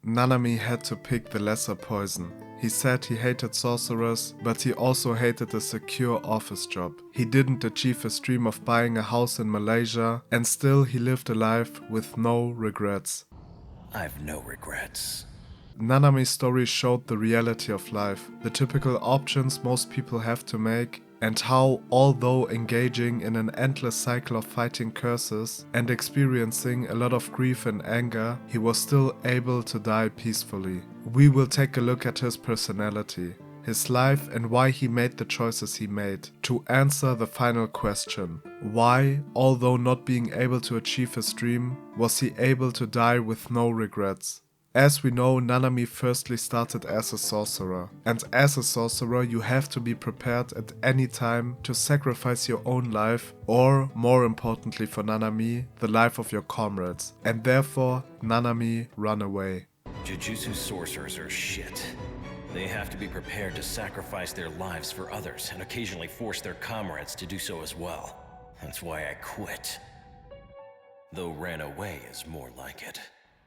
Nanami had to pick the lesser poison. He said he hated sorcerers, but he also hated a secure office job. He didn't achieve his dream of buying a house in Malaysia, and still he lived a life with no regrets. I've no regrets. Nanami's story showed the reality of life, the typical options most people have to make, and how, although engaging in an endless cycle of fighting curses and experiencing a lot of grief and anger, he was still able to die peacefully. We will take a look at his personality, his life, and why he made the choices he made. To answer the final question, why, although not being able to achieve his dream, was he able to die with no regrets? As we know, Nanami firstly started as a sorcerer, and as a sorcerer you have to be prepared at any time to sacrifice your own life, or, more importantly for Nanami, the life of your comrades, and therefore Nanami ran away. Jujutsu sorcerers are shit. They have to be prepared to sacrifice their lives for others and occasionally force their comrades to do so as well. That's why I quit. Though ran away is more like it.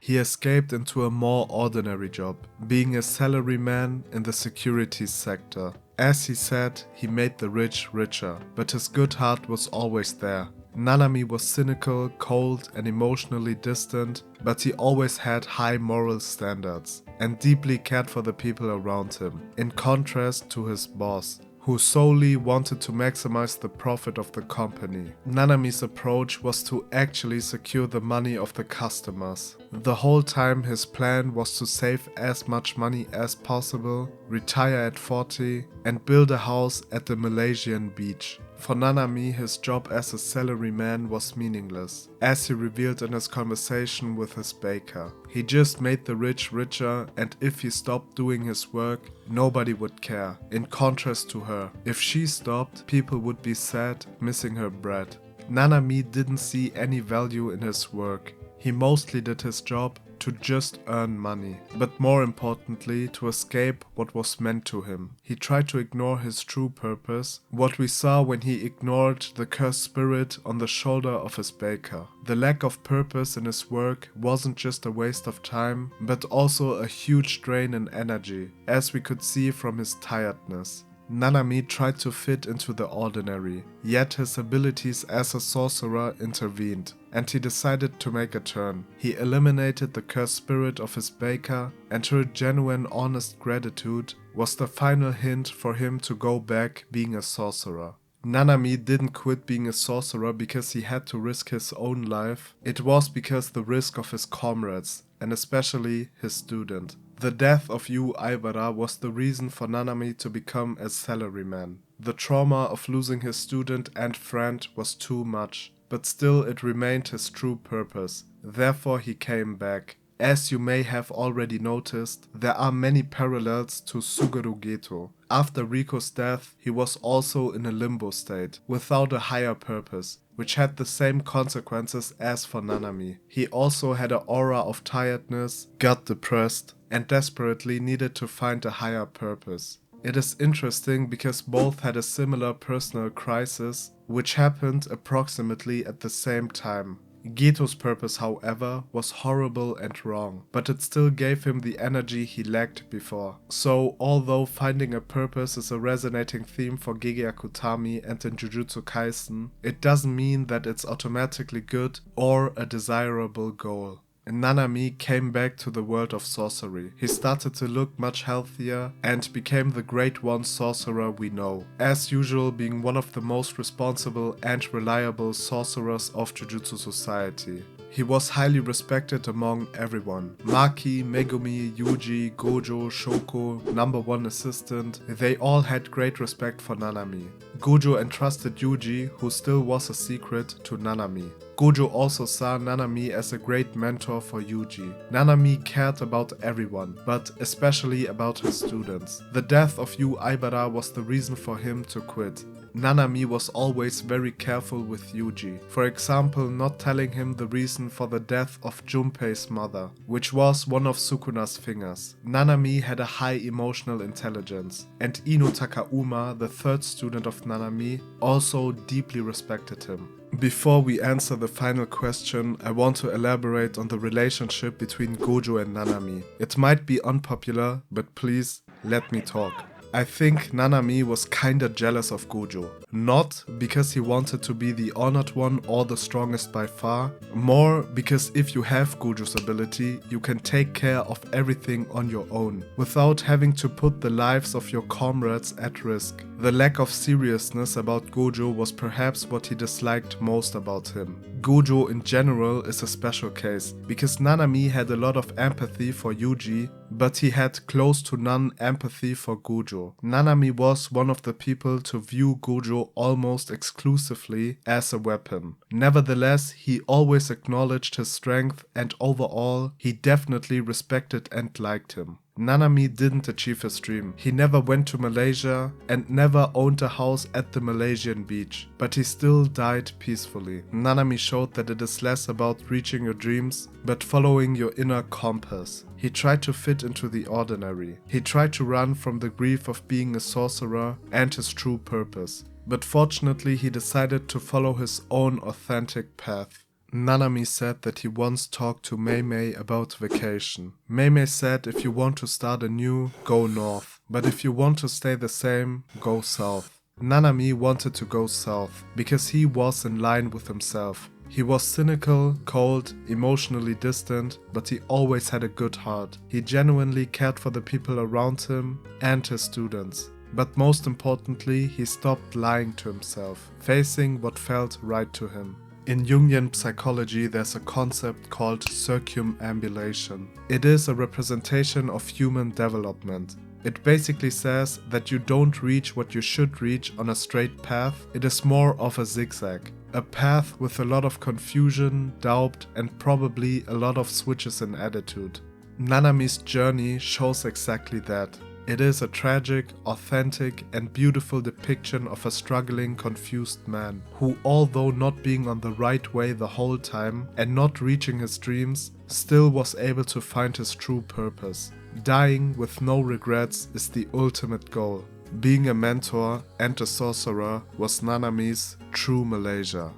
He escaped into a more ordinary job, being a salaryman in the securities sector. As he said, he made the rich richer, but his good heart was always there. Nanami was cynical, cold, and emotionally distant, but he always had high moral standards and deeply cared for the people around him, in contrast to his boss, who solely wanted to maximize the profit of the company. Nanami's approach was to actually secure the money of the customers. The whole time his plan was to save as much money as possible, retire at 40, and build a house at the Malaysian beach. For Nanami, his job as a salaryman was meaningless, as he revealed in his conversation with his baker. He just made the rich richer, and if he stopped doing his work, nobody would care. In contrast to her, if she stopped, people would be sad, missing her bread. Nanami didn't see any value in his work. He mostly did his job to just earn money, but more importantly to escape what was meant to him. He tried to ignore his true purpose, what we saw when he ignored the cursed spirit on the shoulder of his baker. The lack of purpose in his work wasn't just a waste of time, but also a huge drain in energy, as we could see from his tiredness. Nanami tried to fit into the ordinary, yet his abilities as a sorcerer intervened, and he decided to make a turn. He eliminated the cursed spirit of his baker, and her genuine honest gratitude was the final hint for him to go back being a sorcerer. Nanami didn't quit being a sorcerer because he had to risk his own life. It was because the risk of his comrades, and especially his student. The death of Yu Aibara was the reason for Nanami to become a salaryman. The trauma of losing his student and friend was too much, but still it remained his true purpose. Therefore he came back. As you may have already noticed, there are many parallels to Suguru Geto. After Riko's death, he was also in a limbo state, without a higher purpose, which had the same consequences as for Nanami. He also had an aura of tiredness, got depressed, and desperately needed to find a higher purpose. It is interesting because both had a similar personal crisis, which happened approximately at the same time. Geto's purpose, however, was horrible and wrong, but it still gave him the energy he lacked before. So, although finding a purpose is a resonating theme for Gege Akutami and in Jujutsu Kaisen, it doesn't mean that it's automatically good or a desirable goal. Nanami came back to the world of sorcery. He started to look much healthier and became the Great One sorcerer we know, as usual being one of the most responsible and reliable sorcerers of Jujutsu society. He was highly respected among everyone. Maki, Megumi, Yuji, Gojo, Shoko, number one assistant, they all had great respect for Nanami. Gojo entrusted Yuji, who still was a secret, to Nanami. Gojo also saw Nanami as a great mentor for Yuji. Nanami cared about everyone, but especially about his students. The death of Yu Aibara was the reason for him to quit. Nanami was always very careful with Yuji. For example, not telling him the reason for the death of Junpei's mother, which was one of Sukuna's fingers. Nanami had a high emotional intelligence, and Ino Takauma, the third student of Nanami, also deeply respected him. Before we answer the final question, I want to elaborate on the relationship between Gojo and Nanami. It might be unpopular, but please let me talk. I think Nanami was kinda jealous of Gojo. Not because he wanted to be the honored one or the strongest by far, more because if you have Gojo's ability, you can take care of everything on your own, without having to put the lives of your comrades at risk. The lack of seriousness about Gojo was perhaps what he disliked most about him. Gojo in general is a special case, because Nanami had a lot of empathy for Yuji, but he had close to none empathy for Gojo. Nanami was one of the people to view Gojo almost exclusively as a weapon. Nevertheless, he always acknowledged his strength, and overall, he definitely respected and liked him. Nanami didn't achieve his dream. He never went to Malaysia and never owned a house at the Malaysian beach, but he still died peacefully. Nanami showed that it is less about reaching your dreams, but following your inner compass. He tried to fit into the ordinary. He tried to run from the grief of being a sorcerer and his true purpose. But fortunately, he decided to follow his own authentic path. Nanami said that he once talked to Mei Mei about vacation. Mei Mei said if you want to start anew, go north. But if you want to stay the same, go south. Nanami wanted to go south because he was in line with himself. He was cynical, cold, emotionally distant, but he always had a good heart. He genuinely cared for the people around him and his students. But most importantly, he stopped lying to himself, facing what felt right to him. In Jungian psychology, there's a concept called circumambulation. It is a representation of human development. It basically says that you don't reach what you should reach on a straight path. It is more of a zigzag. A path with a lot of confusion, doubt, and probably a lot of switches in attitude. Nanami's journey shows exactly that. It is a tragic, authentic, and beautiful depiction of a struggling, confused man who, although not being on the right way the whole time and not reaching his dreams, still was able to find his true purpose. Dying with no regrets is the ultimate goal. Being a mentor and a sorcerer was Nanami's true Malaysia.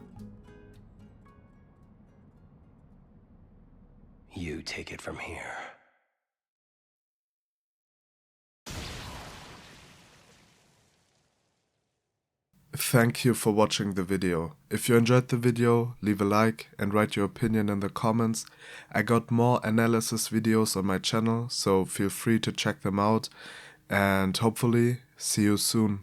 You take it from here. Thank you for watching the video. If you enjoyed the video, leave a like and write your opinion in the comments. I got more analysis videos on my channel, so feel free to check them out, and hopefully see you soon.